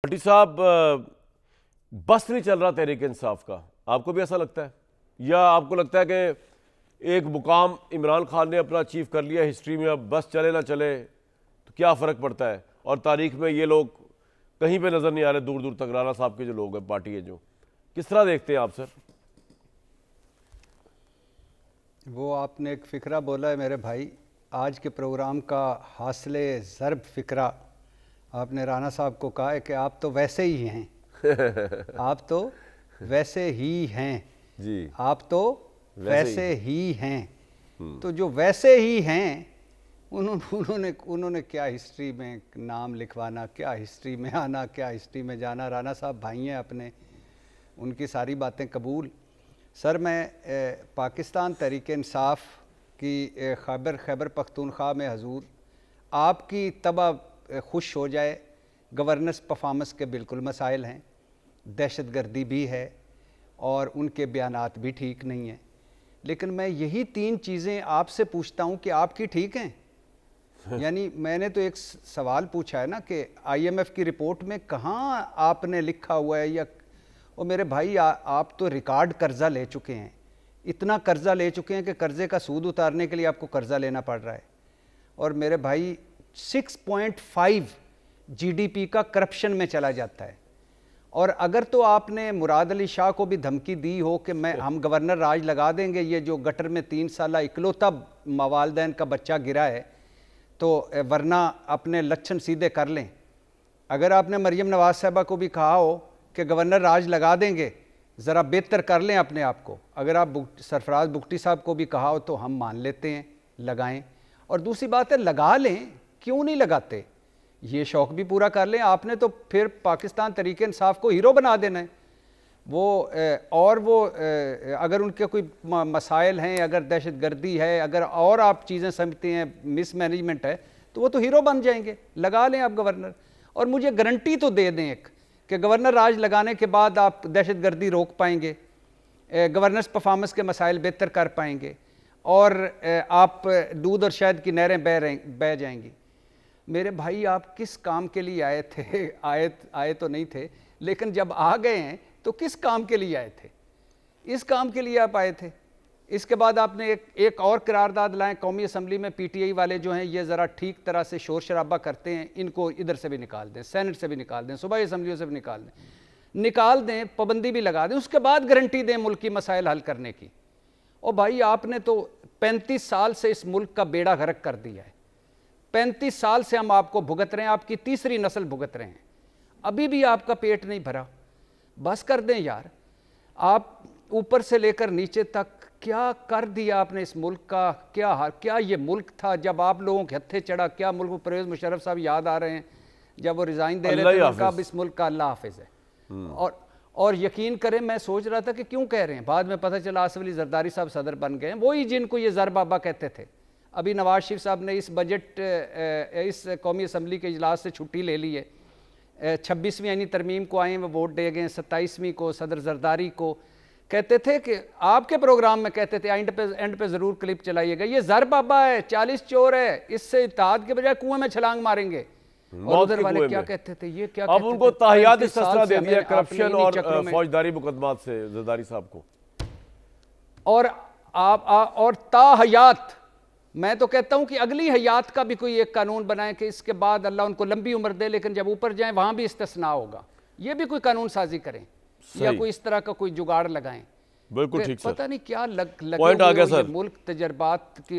بھٹی صاحب، بس نہیں چل رہا تحریک انصاف کا، آپ کو بھی ایسا لگتا ہے؟ یا آپ کو لگتا ہے کہ ایک مقام عمران خان نے اپنا اچیو کر لیا ہسٹری میں، اب بس چلے نہ چلے تو کیا فرق پڑتا ہے؟ اور تاریخ میں یہ لوگ کہیں پہ نظر نہیں آ رہے دور دور تک، رانا صاحب کے جو لوگ ہیں، پارٹی ہے جو، کس طرح دیکھتے ہیں آپ سر؟ وہ آپ نے ایک فکرہ بولا ہے میرے بھائی، آج کے پروگرام کا حاصل ضرب فکرہ آپ نے رانا صاحب کو کہا ہے کہ آپ تو ویسے ہی ہیں آپ تو ویسے ہی ہیں جی، آپ تو ویسے ہی ہیں۔ تو جو ویسے ہی ہیں انہوں نے کیا ہسٹری میں نام لکھوانا، کیا ہسٹری میں آنا، کیا ہسٹری میں جانا۔ رانا صاحب بھائی ہیں اپنے، ان کی ساری باتیں قبول۔ سر میں پاکستان تحریک انصاف کی خیبر پختونخوا میں حضور آپ کی طبع خوش ہو جائے۔ گورننس پرفارمنس کے بالکل مسائل ہیں، دہشت گردی بھی ہے اور ان کے بیانات بھی ٹھیک نہیں ہیں، لیکن میں یہی تین چیزیں آپ سے پوچھتا ہوں کہ آپ کی ٹھیک ہیں؟ یعنی میں نے تو ایک سوال پوچھا ہے نا کہ آئی ایم ایف کی رپورٹ میں کہاں آپ نے لکھا ہوا ہے، یا وہ میرے بھائی آپ تو ریکارڈ قرضہ لے چکے ہیں، اتنا قرضہ لے چکے ہیں کہ قرضے کا سود اتارنے کے لیے آپ کو قرضہ لینا پڑ رہا ہے، اور میرے بھائی 6.5 جی ڈی پی کا کرپشن میں چلا جاتا ہے۔ اور اگر تو آپ نے مراد علی شاہ کو بھی دھمکی دی ہو کہ ہم گورنر راج لگا دیں گے، یہ جو گٹر میں 3 سالہ اکلوتا والدین کا بچہ گرا ہے، تو ورنہ اپنے لچھن سیدھے کر لیں۔ اگر آپ نے مریم نواز صاحبہ کو بھی کہا ہو کہ گورنر راج لگا دیں گے، ذرا بہتر کر لیں اپنے آپ کو۔ اگر آپ سرفراز بگٹی صاحب کو بھی کہا ہو تو ہم مان لیتے ہیں، لگائیں۔ اور دوسری بات ہے، لگا لیں، کیوں نہیں لگاتے؟ یہ شوق بھی پورا کر لیں۔ آپ نے تو پھر پاکستان تحریک انصاف کو ہیرو بنا دینا ہے۔ وہ اگر ان کے کوئی مسائل ہیں، اگر دہشت گردی ہے، اگر اور آپ چیزیں سمجھتے ہیں مس مینجمنٹ ہے، تو وہ تو ہیرو بن جائیں گے۔ لگا لیں آپ گورنر، اور مجھے گارنٹی تو دے دیں ایک کہ گورنر راج لگانے کے بعد آپ دہشت گردی روک پائیں گے، گورننس پرفارمنس کے مسائل بہتر کر پائیں گے، اور آپ دودھ اور شہد کی نہریں بہہ جائیں گی۔ میرے بھائی، آپ کس کام کے لیے آئے تھے؟ آئے تو نہیں تھے، لیکن جب آ گئے ہیں تو کس کام کے لیے آئے تھے؟ اس کام کے لیے آپ آئے تھے۔ اس کے بعد آپ نے ایک اور قرارداد لائیں، قومی اسمبلی میں پی ٹی آئی والے جو ہیں یہ ذرا ٹھیک طرح سے شور شرابہ کرتے ہیں، ان کو ادھر سے بھی نکال دیں، سینٹ سے بھی نکال دیں، صوبائی اسمبلیوں سے بھی نکال دیں، پابندی بھی لگا دیں، اس کے بعد گارنٹی دیں ملکی مسائل حل کرنے کی۔ اور بھائی، آپ نے تو 35 سال سے اس ملک کا بیڑا غرق کر دیا ہے۔ 35 سال سے ہم آپ کو بھگت رہے ہیں، آپ کی تیسری نسل بھگت رہے ہیں، ابھی بھی آپ کا پیٹ نہیں بھرا۔ بس کر دیں یار۔ آپ اوپر سے لے کر نیچے تک کیا کر دیا آپ نے اس ملک کا؟ کیا یہ ملک تھا جب آپ لوگوں کے ہتھے چڑھا؟ کیا ملک؟ پرویز مشرف صاحب یاد آ رہے ہیں جب وہ ریزائن دے رہے تھے، اب اس ملک کا اللہ حافظ ہے۔ اور یقین کریں، میں سوچ رہا تھا کہ کیوں کہہ رہے ہیں، بعد میں پتہ چلا آصف علی زرداری صاحب صدر بن گئے ہیں، وہی جن کو یہ زر بابا کہتے تھے۔ ابھی نواز شریف صاحب نے اس قومی اسمبلی کے اجلاس سے چھٹی لے لی ہے، 26ویں آئینی ترمیم کو آئے ہیں، وہ ووٹ دے گئے، 27ویں کو صدر زرداری کو کہتے تھے کہ آپ کے پروگرام میں کہتے تھے اینڈ پہ ضرور کلپ چلائیے گا، یہ زر بابا ہے، 40 چور ہے، اس سے اتحاد کے بجائے کنویں میں چھلانگ ماریں گے۔ اور ادھر والے کیا کہتے تھے؟ یہ کیا کہتے تھے؟ اب ان کو تاحیات استثنا دے دیا کرپشن اور فوجداری مقدمات سے زرداری صاحب کو، اور تاحیات میں تو کہتا ہوں کہ اگلی حیات کا بھی کوئی ایک قانون بنائیں کہ اس کے بعد اللہ ان کو لمبی عمر دے، لیکن جب اوپر جائیں وہاں بھی استثناء ہوگا، یہ بھی کوئی قانون سازی کریں یا کوئی اس طرح کا کوئی جگاڑ لگائیں۔ بالکل ٹھیک سر، پتہ نہیں کیا لگے ہوئے ملک تجربات کی